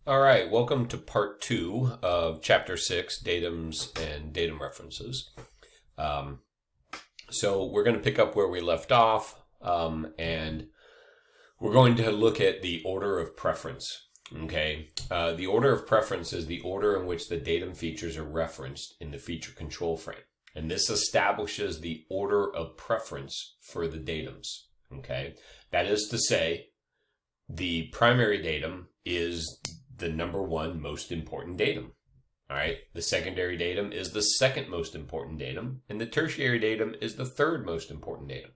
All right, welcome to part 2 of chapter 6, Datums and Datum References. So we're going to pick up where we left off, and we're going to look at the order of preference. Okay, the order of preference is the order in which the datum features are referenced in the feature control frame. And this establishes the order of preference for the datums. Okay, that is to say, the primary datum is the number one most important datum. All right. The secondary datum is the second most important datum, and the tertiary datum is the third most important datum.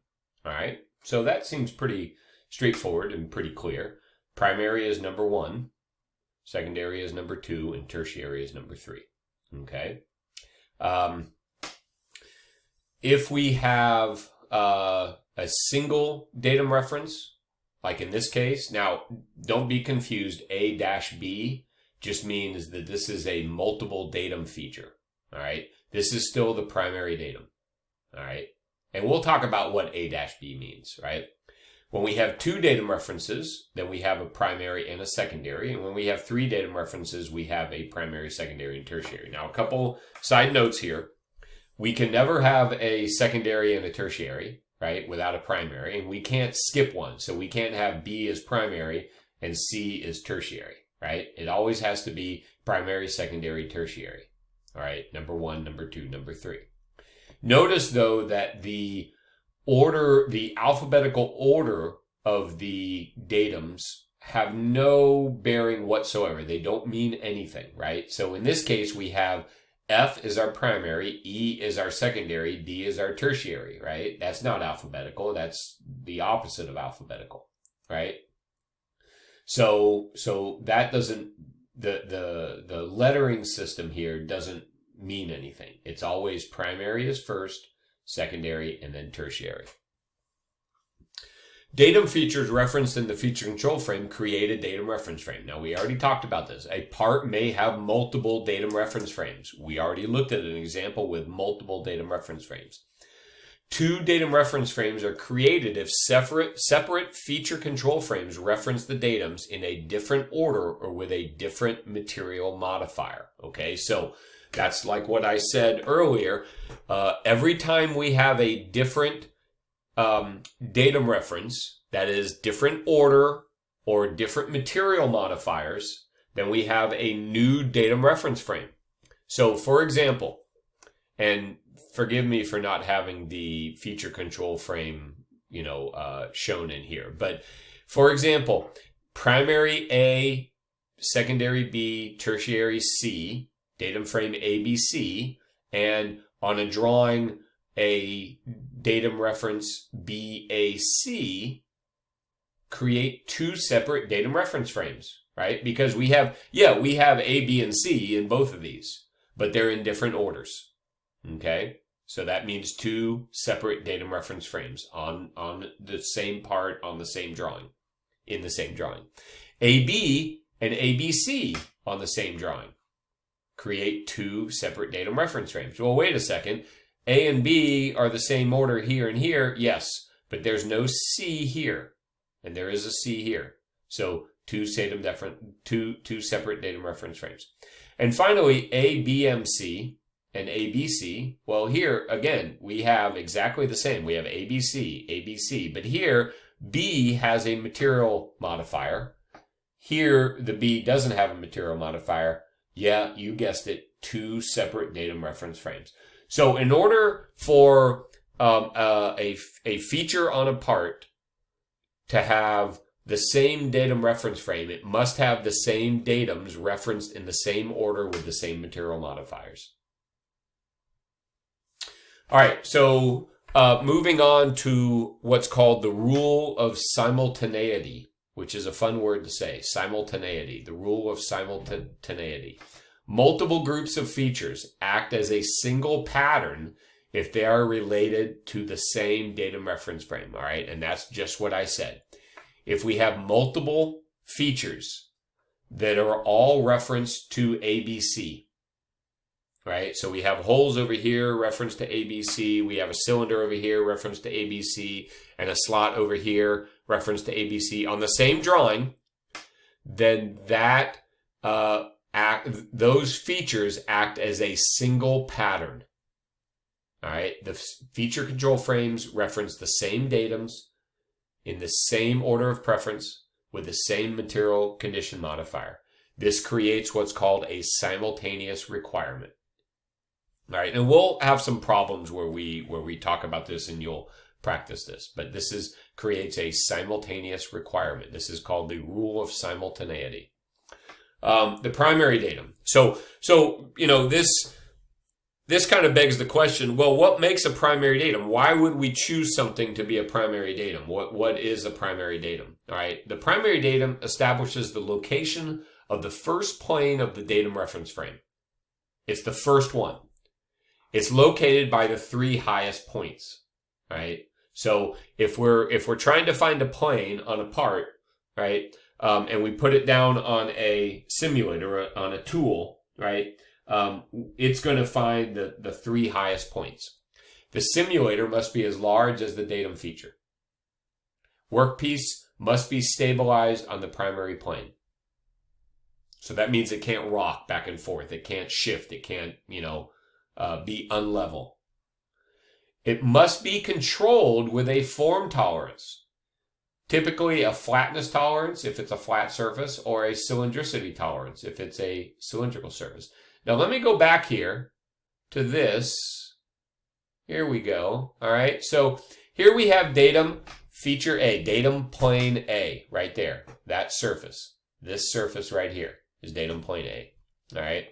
All right. So that seems pretty straightforward and pretty clear. Primary is number 1, secondary is number 2, and tertiary is number 3. Okay. If we have a single datum reference, like in this case, now don't be confused. A-B just means that this is a multiple datum feature. All right. This is still the primary datum. All right. And we'll talk about what A-B means, right? When we have 2 datum references, then we have a primary and a secondary. And when we have 3 datum references, we have a primary, secondary, and tertiary. Now, a couple side notes here. We can never have a secondary and a tertiary, right, without a primary, and we can't skip one. So we can't have B as primary and C as tertiary, right? It always has to be primary, secondary, tertiary. All right, number 1, number 2, number 3. Notice, though, that the alphabetical order of the datums have no bearing whatsoever. They don't mean anything, right? So in this case, we have F is our primary, E is our secondary, D is our tertiary, right? That's not alphabetical. That's the opposite of alphabetical, right? So that doesn't, the lettering system here doesn't mean anything. It's always primary is first, secondary, and then tertiary. Datum features referenced in the feature control frame create a datum reference frame. Now, we already talked about this. A part may have multiple datum reference frames. We already looked at an example with multiple datum reference frames. 2 datum reference frames are created if separate feature control frames reference the datums in a different order or with a different material modifier. Okay, so that's like what I said earlier. Every time we have a different datum reference, that is different order or different material modifiers, then we have a new datum reference frame. So for example, and forgive me for not having the feature control frame, shown in here, but for example, primary A, secondary B, tertiary C, datum frame ABC, and on a drawing, a datum reference BAC, create 2 separate datum reference frames, right? Because we have A, B, and C in both of these, but they're in different orders. Okay? So that means 2 separate datum reference frames on the same part on the same drawing, in the same drawing. AB and ABC on the same drawing. Create 2 separate datum reference frames. Well, wait a second. A and B are the same order here and here, yes, but there's no C here, and there is a C here. So 2 separate datum reference frames. And finally, ABMC and ABC. Well, here, again, we have exactly the same. We have ABC, but here, B has a material modifier. Here, the B doesn't have a material modifier. Yeah, you guessed it, 2 separate datum reference frames. So in order for a feature on a part to have the same datum reference frame, it must have the same datums referenced in the same order with the same material modifiers. All right, so moving on to what's called the rule of simultaneity, which is a fun word to say, simultaneity, the rule of simultaneity. Multiple groups of features act as a single pattern if they are related to the same datum reference frame, all right? And that's just what I said. If we have multiple features that are all referenced to ABC, right? So we have holes over here referenced to ABC, we have a cylinder over here referenced to ABC, and a slot over here referenced to ABC on the same drawing, then that those features act as a single pattern. All right, the feature control frames reference the same datums in the same order of preference with the same material condition modifier. This creates what's called a simultaneous requirement. All right, and we'll have some problems where we talk about this and you'll practice this, but this creates a simultaneous requirement. This is called the rule of simultaneity. The primary datum. So this kind of begs the question, well, what makes a primary datum? Why would we choose something to be a primary datum? What is a primary datum? All right. The primary datum establishes the location of the first plane of the datum reference frame. It's the first one. It's located by the 3 highest points, right? So if we're trying to find a plane on a part, right, and we put it down on a simulator, on a tool, right, it's going to find the 3 highest points. The simulator must be as large as the datum feature. Workpiece must be stabilized on the primary plane. So that means it can't rock back and forth. It can't shift. It can't, be unlevel. It must be controlled with a form tolerance. Typically a flatness tolerance if it's a flat surface, or a cylindricity tolerance if it's a cylindrical surface. Now let me go back here to this. Here we go. All right. So here we have datum feature A, datum plane A, right there. That surface. This surface right here is datum plane A. All right.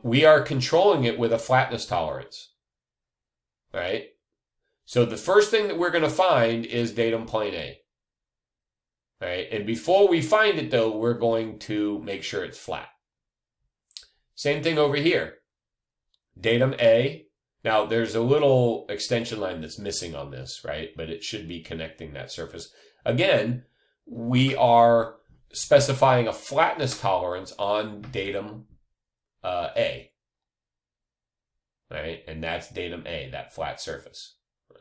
We are controlling it with a flatness tolerance. All right. So the first thing that we're going to find is datum plane A. All right. And before we find it, though, we're going to make sure it's flat. Same thing over here. Datum A. Now, there's a little extension line that's missing on this, right? But it should be connecting that surface. Again, we are specifying a flatness tolerance on datum A. Right? And that's datum A, that flat surface.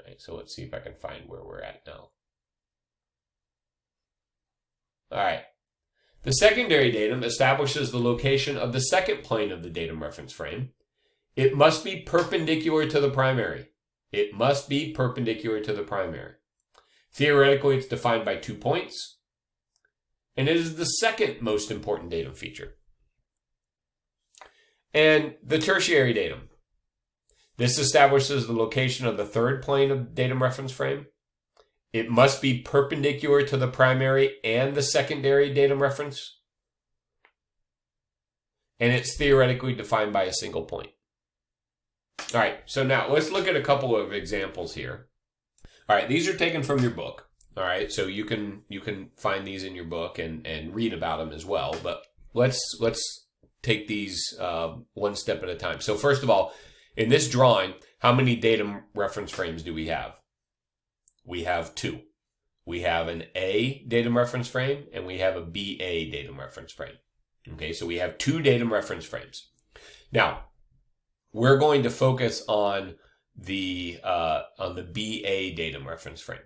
Right? So let's see if I can find where we're at now. All right. The secondary datum establishes the location of the second plane of the datum reference frame. It must be perpendicular to the primary. It must be perpendicular to the primary. Theoretically, it's defined by 2 points, and it is the second most important datum feature. And the tertiary datum. This establishes the location of the third plane of datum reference frame. It must be perpendicular to the primary and the secondary datum reference. And it's theoretically defined by a single point. All right, so now let's look at a couple of examples here. All right, these are taken from your book. All right, so you can find these in your book and read about them as well. But let's take these one step at a time. So first of all, in this drawing, how many datum reference frames do we have? We have 2. We have an A datum reference frame and we have a BA datum reference frame. Okay, so we have 2 datum reference frames. Now, we're going to focus on the BA datum reference frame.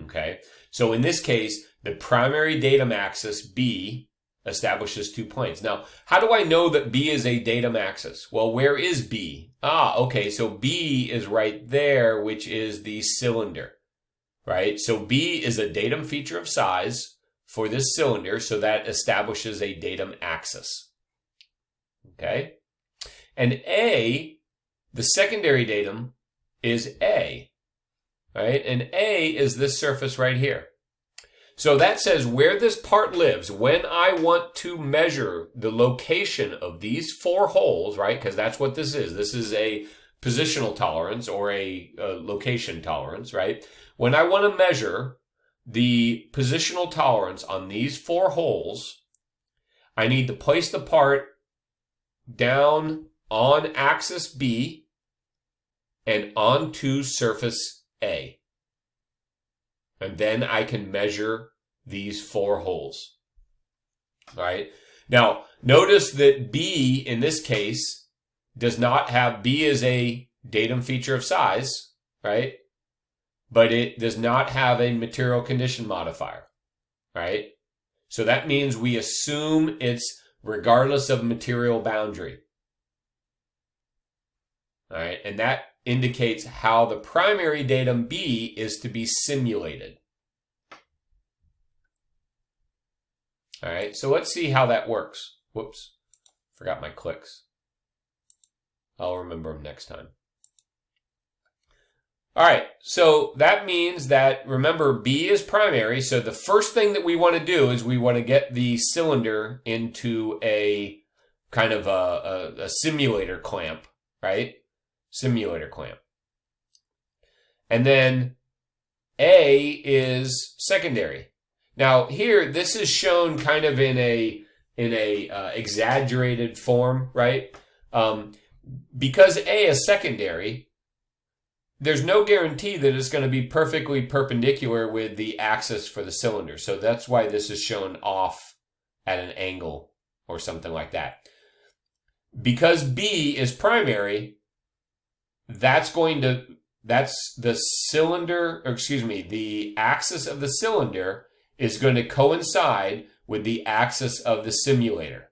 Okay, so in this case, the primary datum axis B establishes 2 planes. Now, how do I know that B is a datum axis? Well, where is B? Okay, so B is right there, which is the cylinder. Right? So B is a datum feature of size for this cylinder, so that establishes a datum axis. Okay? And A, the secondary datum, is A. Right? And A is this surface right here. So that says where this part lives, when I want to measure the location of these 4 holes, right? Because that's what this is. This is a positional tolerance or a location tolerance, right? When I want to measure the positional tolerance on these 4 holes, I need to place the part down on axis B and onto surface A. And then I can measure these 4 holes. All right. Now, notice that B in this case does not have, B is a datum feature of size, right? But it does not have a material condition modifier, right? So that means we assume it's regardless of material boundary. All right, and that indicates how the primary datum B is to be simulated. All right, so let's see how that works. Whoops, forgot my clicks. I'll remember them next time. All right, so that means that, remember, B is primary, so the first thing that we want to do is we want to get the cylinder into a kind of a simulator clamp, right? Simulator clamp. And then A is secondary. Now here, this is shown kind of in a exaggerated form, right? Because A is secondary, there's no guarantee that it's going to be perfectly perpendicular with the axis for the cylinder. So that's why this is shown off at an angle or something like that. Because B is primary, that's the cylinder, or excuse me, the axis of the cylinder is going to coincide with the axis of the simulator.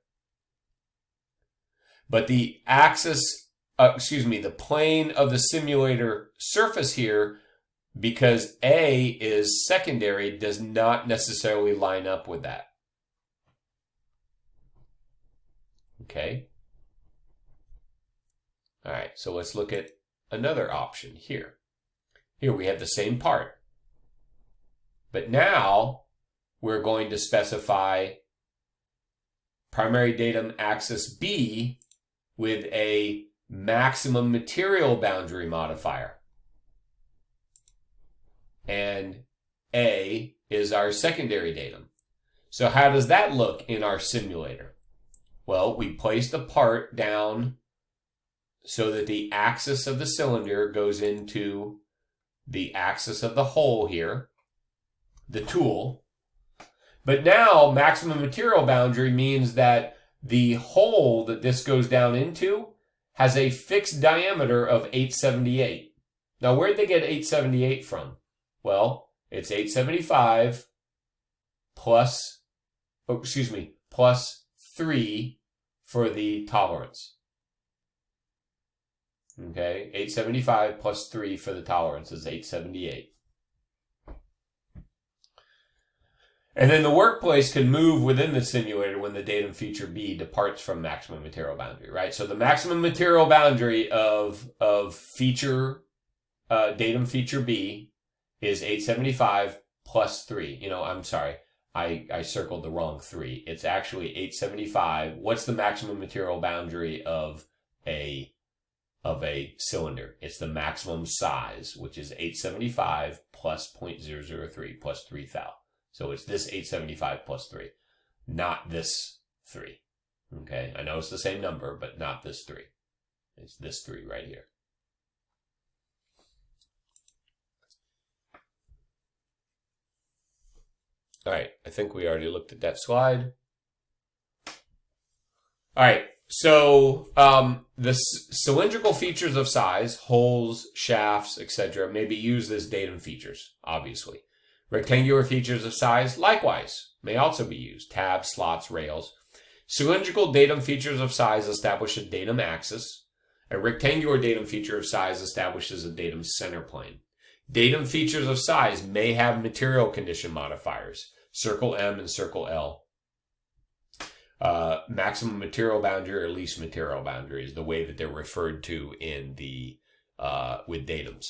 But the axis, the plane of the simulator surface here, because A is secondary, does not necessarily line up with that. Okay. All right, so let's look at another option here. Here we have the same part. But now we're going to specify primary datum axis B with a maximum material boundary modifier. And A is our secondary datum. So how does that look in our simulator? Well, we place the part down so that the axis of the cylinder goes into the axis of the hole here, the tool. But now maximum material boundary means that the hole that this goes down into has a fixed diameter of 878. Now, where'd they get 878 from? Well, it's 875 plus 3 for the tolerance. Okay, 875 plus 3 for the tolerance is 878. And then the workplace can move within the simulator when the datum feature B departs from maximum material boundary, right? So the maximum material boundary of feature datum feature B is 875 plus 3. You know, I'm sorry, I circled the wrong 3. It's actually 875. What's the maximum material boundary of a cylinder? It's the maximum size, which is 875 plus 0.003 plus 3 thou. So it's this 875 plus 3, not this 3. Okay, I know it's the same number, but not this 3. It's this 3 right here. All right, I think we already looked at that slide. All right, so the cylindrical features of size, holes, shafts, etc., may be used as datum features, obviously. Rectangular features of size, likewise, may also be used. Tabs, slots, rails. Cylindrical datum features of size establish a datum axis. A rectangular datum feature of size establishes a datum center plane. Datum features of size may have material condition modifiers, circle M and circle L. Maximum material boundary or least material boundary is the way that they're referred to in the with datums.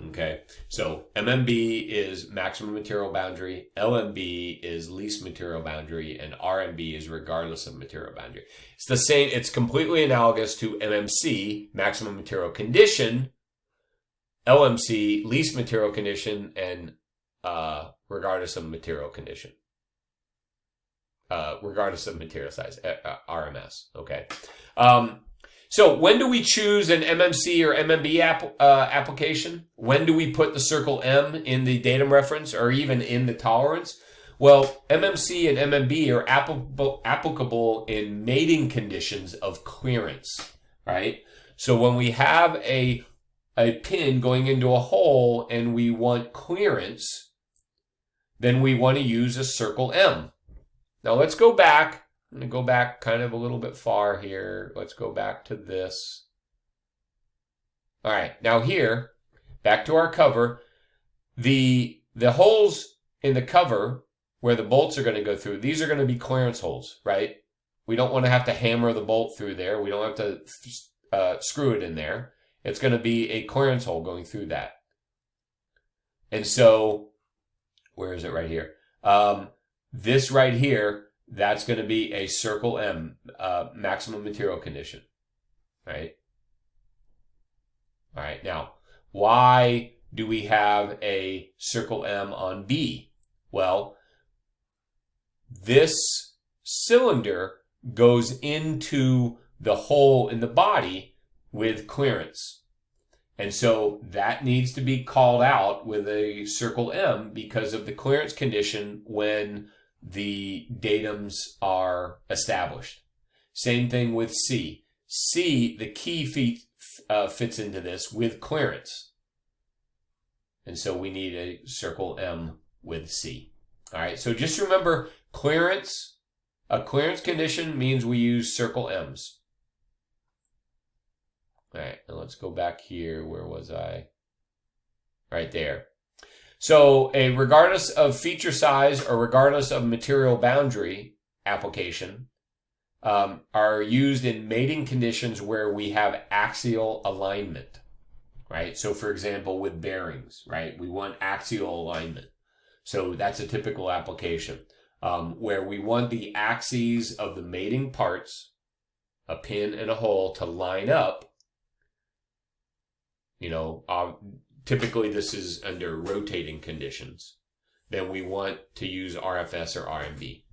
Okay, so MMB is maximum material boundary, LMB is least material boundary, and RMB is regardless of material boundary. It's the same, it's completely analogous to MMC, maximum material condition, LMC, least material condition, and regardless of material condition. Regardless of material size, RMS, okay. So when do we choose an MMC or MMB application? When do we put the circle M in the datum reference or even in the tolerance? Well, MMC and MMB are applicable in mating conditions of clearance, right? So when we have a pin going into a hole and we want clearance, then we want to use a circle M. Now let's go back. I'm going to go back kind of a little bit far here. Let's go back to this. All right, now here, back to our cover, the holes in the cover where the bolts are going to go through, these are going to be clearance holes, right? We don't want to have to hammer the bolt through there. We don't have to screw it in there. It's going to be a clearance hole going through that. And so, where is it right here? This right here, that's going to be a circle M, maximum material condition, right? All right, now, why do we have a circle M on B? Well, this cylinder goes into the hole in the body with clearance. And so that needs to be called out with a circle M because of the clearance condition when the datums are established. Same thing with C. C, the key fits into this with clearance. And so we need a circle M with C. All right, so just remember clearance, a clearance condition means we use circle M's. All right, now let's go back here. Where was I? Right there. So regardless of feature size or regardless of material boundary application are used in mating conditions where we have axial alignment, right? So for example, with bearings, right? We want axial alignment. So that's a typical application where we want the axes of the mating parts, a pin and a hole, to line up. You know, typically this is under rotating conditions. Then we want to use RFS or RMB.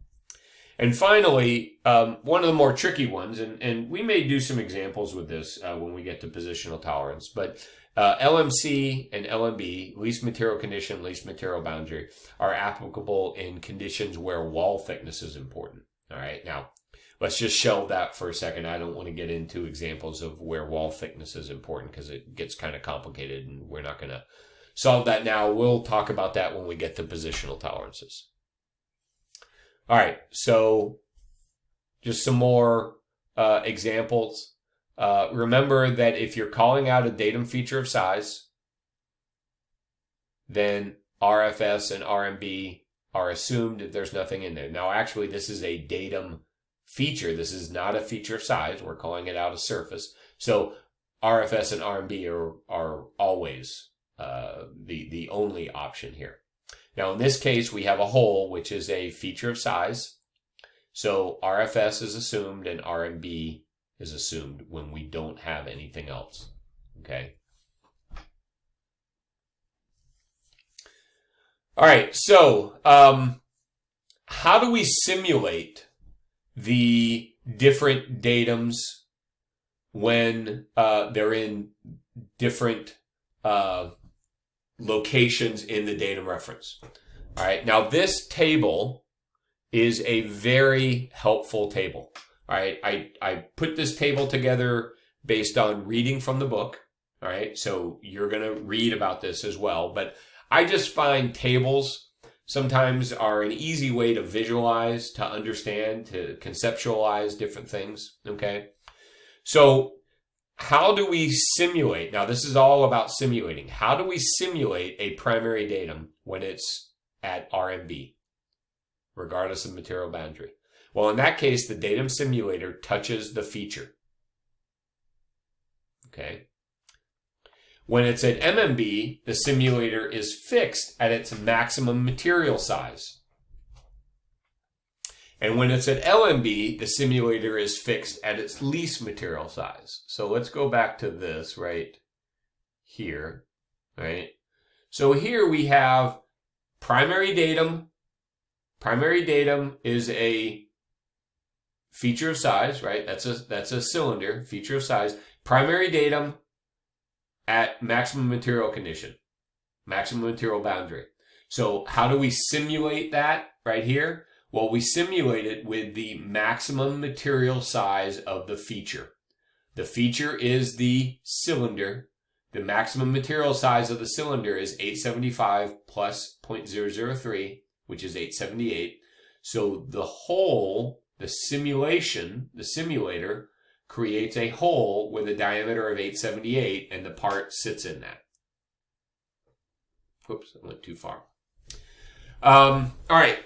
And finally, one of the more tricky ones, and we may do some examples with this when we get to positional tolerance, but LMC and LMB, least material condition, least material boundary, are applicable in conditions where wall thickness is important. All right, now let's just shelve that for a second. I don't want to get into examples of where wall thickness is important because it gets kind of complicated and we're not going to solve that now. We'll talk about that when we get to positional tolerances. All right, so just some more examples. Remember that if you're calling out a datum feature of size, then RFS and RMB are assumed if there's nothing in there. Now, actually, this is a datum feature. This is not a feature of size. We're calling it out a surface. So RFS and RMB are always the only option here. Now, in this case, we have a hole, which is a feature of size. So RFS is assumed and RMB is assumed when we don't have anything else. Okay. All right. So how do we simulate the different datums when they're in different locations in the datum reference? All right, now this table is a very helpful table. All right, I put this table together based on reading from the book. All right, so you're going to read about this as well, but I just find tables sometimes are an easy way to visualize, to understand, to conceptualize different things, okay? So how do we simulate? Now, this is all about simulating. How do we simulate a primary datum when it's at RMB, regardless of material boundary? Well, in that case, the datum simulator touches the feature, okay? When it's at MMB, the simulator is fixed at its maximum material size. And when it's at LMB, the simulator is fixed at its least material size. So let's go back to this right here, right? So here we have primary datum. Primary datum is a feature of size, right? That's a cylinder, feature of size. Primary datum at maximum material condition, maximum material boundary. So how do we simulate that right here? Well, we simulate it with the maximum material size of the feature. The feature is the cylinder. The maximum material size of the cylinder is 875 plus 0.003, which is 878. So the hole, the simulator creates a hole with a diameter of 878, and the part sits in that. Whoops, I went too far. All right.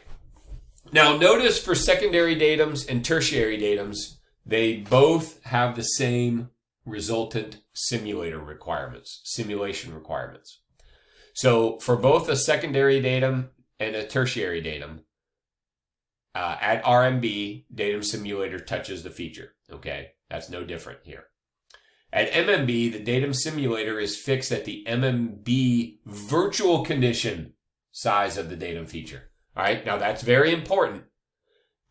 Now notice for secondary datums and tertiary datums, they both have the same resultant simulation requirements. So for both a secondary datum and a tertiary datum, at RMB, datum simulator touches the feature. Okay, that's no different here. At MMB, the datum simulator is fixed at the MMB virtual condition size of the datum feature. All right, now that's very important.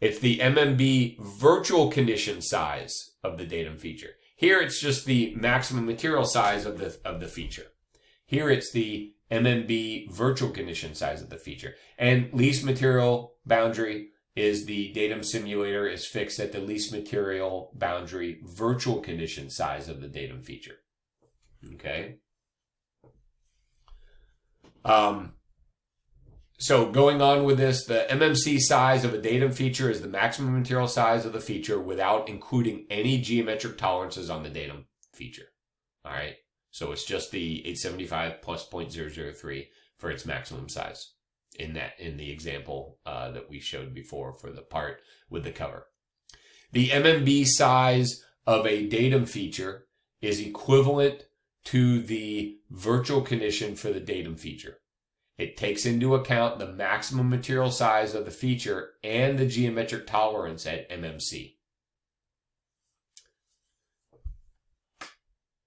It's the MMB virtual condition size of the datum feature. Here it's just the maximum material size of the feature. Here it's the MMB virtual condition size of the feature. And least material boundary is the datum simulator is fixed at the least material boundary virtual condition size of the datum feature. Okay. So going on with this, the MMC size of a datum feature is the maximum material size of the feature without including any geometric tolerances on the datum feature. All right. So it's just the 875 plus 0.003 for its maximum size in the example that we showed before for the part with the cover. The MMB size of a datum feature is equivalent to the virtual condition for the datum feature. It takes into account the maximum material size of the feature and the geometric tolerance at MMC.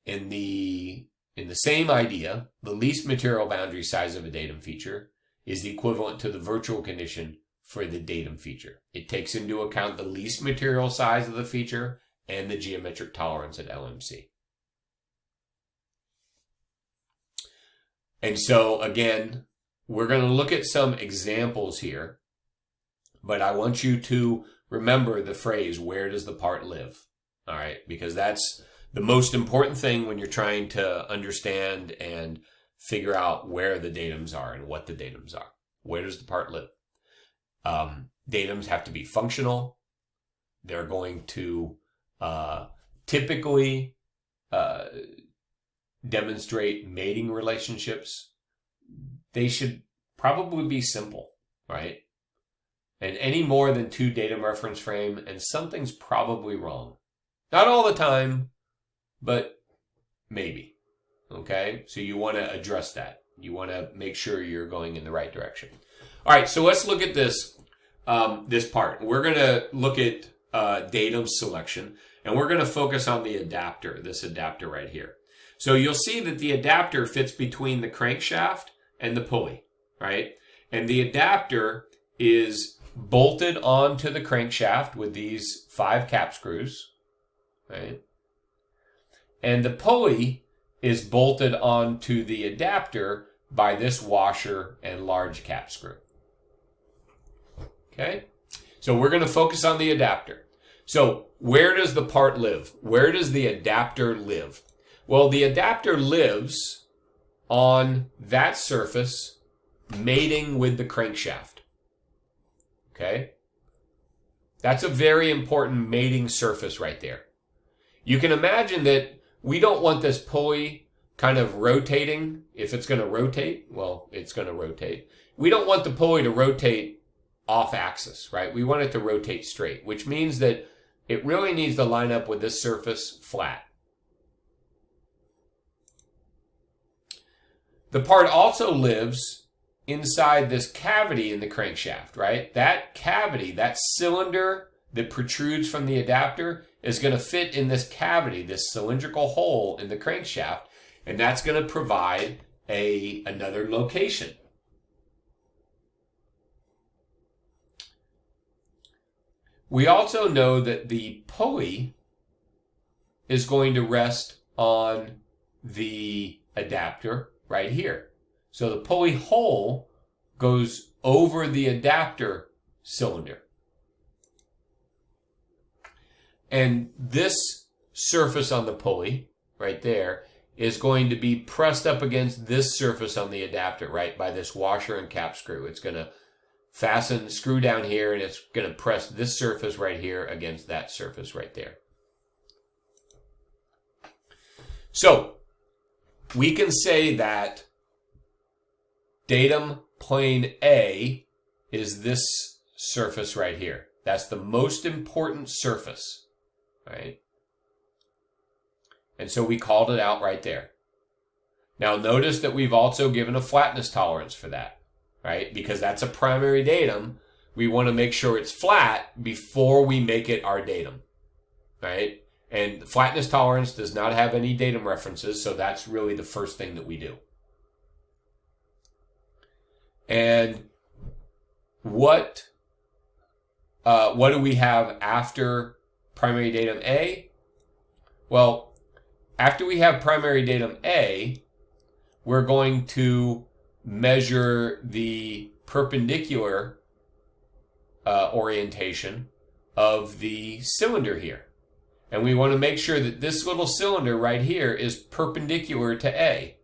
In the same idea, the least material boundary size of a datum feature is equivalent to the virtual condition for the datum feature. It takes into account the least material size of the feature and the geometric tolerance at LMC. And so again, we're going to look at some examples here, but I want you to remember the phrase, where does the part live? All right, because that's the most important thing when you're trying to understand and figure out where the datums are and what the datums are. Where does the part live? Datums have to be functional. They're going to typically demonstrate mating relationships. They should probably be simple, right? And any more than 2 datum reference frame, and something's probably wrong. Not all the time, but maybe. Okay? So you want to address that. You want to make sure you're going in the right direction. All right, so let's look at this part. We're going to look at datum selection, and we're going to focus on the adapter, this adapter right here. So you'll see that the adapter fits between the crankshaft and the pulley, right? And the adapter is bolted onto the crankshaft with these 5 cap screws, right? And the pulley is bolted onto the adapter by this washer and large cap screw. Okay? So we're going to focus on the adapter. So where does the part live? Where does the adapter live? Well, the adapter lives on that surface mating with the crankshaft. Okay? That's a very important mating surface right there. You can imagine that we don't want this pulley kind of rotating. If it's going to rotate, well, it's going to rotate. We don't want the pulley to rotate off axis, right? We want it to rotate straight, which means that it really needs to line up with this surface flat. The part also lives inside this cavity in the crankshaft, right? That cavity, that cylinder that protrudes from the adapter is going to fit in this cavity, this cylindrical hole in the crankshaft, and that's going to provide another location. We also know that the pulley is going to rest on the adapter right here. So the pulley hole goes over the adapter cylinder. And this surface on the pulley right there is going to be pressed up against this surface on the adapter, right, by this washer and cap screw. It's going to fasten the screw down here, and it's going to press this surface right here against that surface right there. So we can say that datum plane A is this surface right here. That's the most important surface, right? And so we called it out right there. Now notice that we've also given a flatness tolerance for that, right? Because that's a primary datum. We want to make sure it's flat before we make it our datum, right? And flatness tolerance does not have any datum references, so that's really the first thing that we do. And what do we have after primary datum A? Well, after we have primary datum A, we're going to measure the perpendicular orientation of the cylinder here. And we want to make sure that this little cylinder right here is perpendicular to A.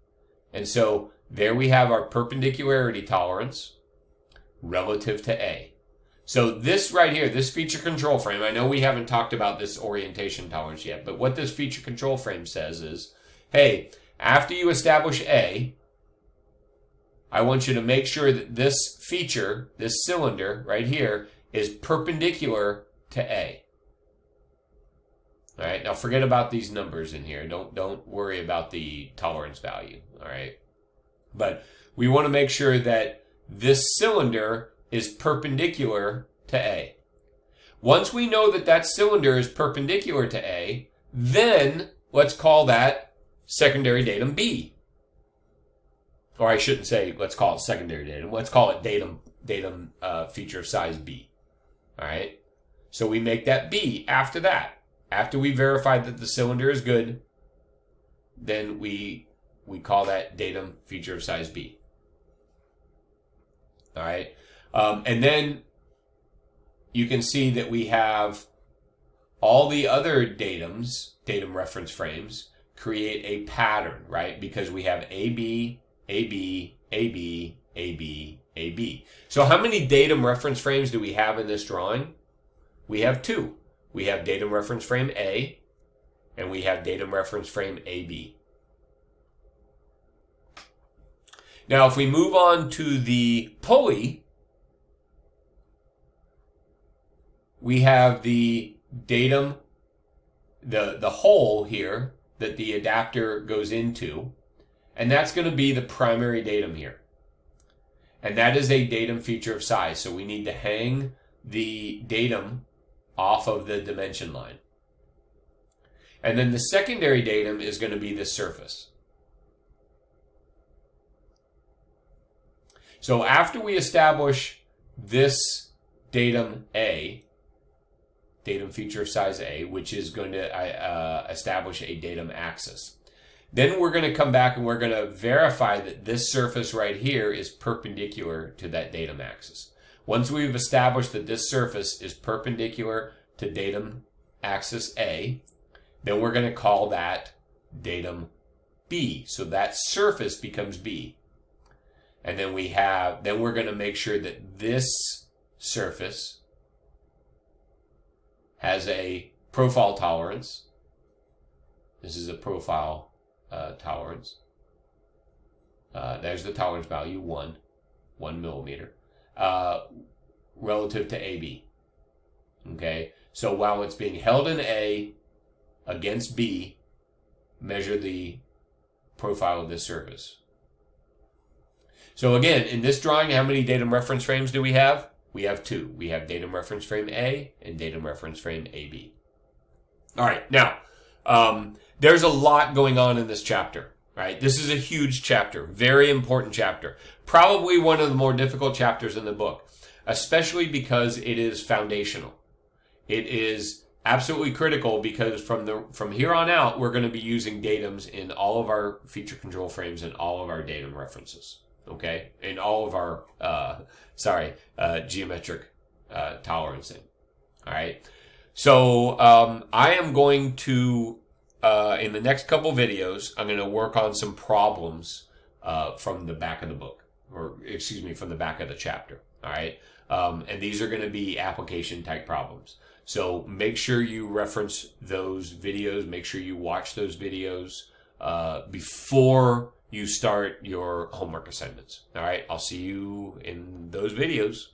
And so there we have our perpendicularity tolerance relative to A. So this right here, this feature control frame, I know we haven't talked about this orientation tolerance yet, but what this feature control frame says is, hey, after you establish A, I want you to make sure that this feature, this cylinder right here, is perpendicular to A. All right, now forget about these numbers in here. Don't worry about the tolerance value, all right? But we want to make sure that this cylinder is perpendicular to A. Once we know that that cylinder is perpendicular to A, then let's call that secondary datum B. Or I shouldn't say let's call it secondary datum. Let's call it datum feature of size B. All right? So we make that B after that. After we verify that the cylinder is good, then we call that datum feature of size B. All right? And then you can see that we have all the other datum reference frames create a pattern, right? Because we have AB, AB, AB, AB, AB. So how many datum reference frames do we have in this drawing? We have two. We have datum reference frame A, and we have datum reference frame AB. Now, if we move on to the pulley, we have the datum, the hole here that the adapter goes into, and that's going to be the primary datum here. And that is a datum feature of size, so we need to hang the datum off of the dimension line. And then the secondary datum is going to be this surface. So after we establish this datum A, datum feature of size A, which is going to establish a datum axis, then we're going to come back and we're going to verify that this surface right here is perpendicular to that datum axis. Once we've established that this surface is perpendicular to datum axis A, then we're going to call that datum B. So that surface becomes B. And then we're going to make sure that this surface has a profile tolerance. This is a profile tolerance. There's the tolerance value, 1 millimeter. Relative to AB. Okay, so while it's being held in A against B, measure the profile of this surface. So again, in this drawing, how many datum reference frames do we have? We have two. We have datum reference frame A and datum reference frame AB. All right, now, there's a lot going on in this chapter. Right? This is a huge chapter, very important chapter. Probably one of the more difficult chapters in the book, especially because it is foundational. It is absolutely critical because from here on out, we're going to be using datums in all of our feature control frames and all of our datum references. Okay? In all of our, geometric tolerancing. All right? So, I am going to in the next couple videos, I'm going to work on some problems from the back of the book, or excuse me, from the back of the chapter. All right. And these are going to be application type problems. So make sure you reference those videos. Make sure you watch those videos before you start your homework assignments. All right. I'll see you in those videos.